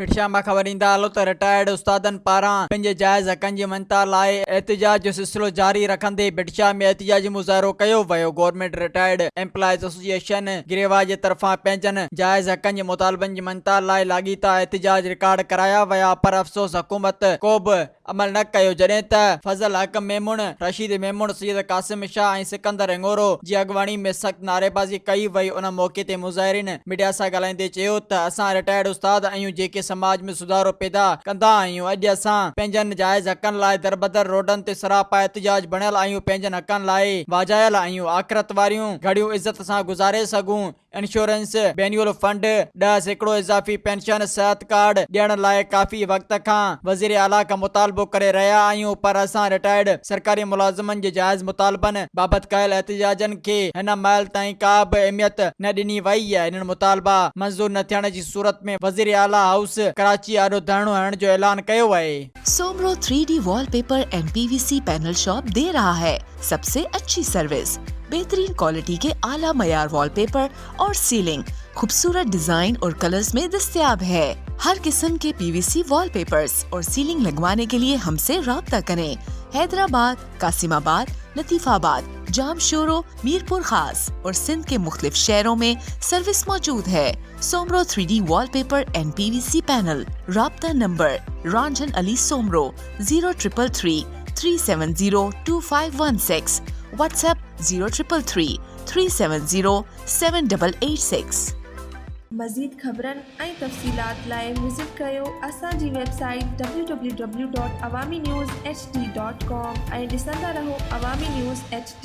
भिटशा में ख़बर ईंदा हलो त रिटायर्ड उस्तादनि पारां पंहिंजे जाइज़ हक़नि जी मंता लाइ एहतिजाज जो सिलसिलो जारी रखंदे भिटशा में एहतिजाजी मुज़ाहिरो कयो वियो। गवर्नमेंट रिटायर्ड एम्प्लॉइज एसोसिएशन गिरेवा जे तरफ़ां पंहिंजनि जाइज़ हक़नि जे मुतालबनि जी मंता लाइ लाॻीता एहतिजाज रिकॉर्ड कराया विया, पर अफ़सोस हुकूमत को बि अमल न कयो। जॾहिं त फज़ल हक मेमून, रशीद मेमून, सैयद कासिम शाह ऐं सिकंदर हिंगोरो जी अॻवानी में सख़्त नारेबाज़ी कई वई। उन मौक़े ते मुज़ाहिरीन मीडिया सां ॻाल्हाईंदे चयो त असां रिटायर्ड उस्ताद आहियूं जेके समाज में सुधारो पैदा कंदा आहियूं। अॼु असां पंहिंजनि जाइज़ हक़नि लाइ दरबदर रोडनि ते सरापा एहतिजाज बणियल आहियूं। पंहिंजनि हक़नि लाइ वाजायल आहियूं। आख़िरत वारियूं घड़ियूं इज़त सां गुज़ारे सघूं। इंश्योरेंस, बेन्युअल फंड, 10% इज़ाफ़ी पेंशन, सेहत कार्ड ॾियण लाइ काफ़ी वक़्त खां वज़ीर आला खां मुतालबो करे रहिया आहियूं, पर असां रिटायर्ड सरकारी मुलाज़िमनि जे जाइज़ मुतालबनि बाबति कयल एहतिजाजनि खे हिन महिल ताईं का बि अहमियत न ॾिनी वई आहे। इन्हनि मुतालबा मंज़ूर न थियण जी सूरत में वज़ीर आला हाउस कराची आॾो धरणो हणण जो ऐलान कयो आहे। Soomro 3D wallpaper and PVC panel shop दे रहा है सबसे अच्छी सर्विस, बेहतरीन क्वालिटी के आला मयार वॉलपेपर और सीलिंग खूबसूरत डिजाइन और कलर्स में दस्तयाब है। हर किस्म के PVC वॉलपेपर्स और सीलिंग लगवाने के लिए हमसे राब्ता करें। हैदराबाद, कासिमाबाद, लतीफाबाद, जामशोरो, मीरपुर खास और सिंध के मुख्तलिफ शहरों में सर्विस मौजूद है। Soomro 3D wallpaper and PVC panel. राब्ता नंबर रंजन अली सोमरो 0333 370 2516। व्हाट्सएप 0333 370 7886। मज़ीद ख़बरनि ऐं तफ़सीलात लाइ विज़िट कयो असांजी वेबसाइट www.awamiNewsHD.com ऐं ॾिसंदा रहो अवामी न्यूज़ HD।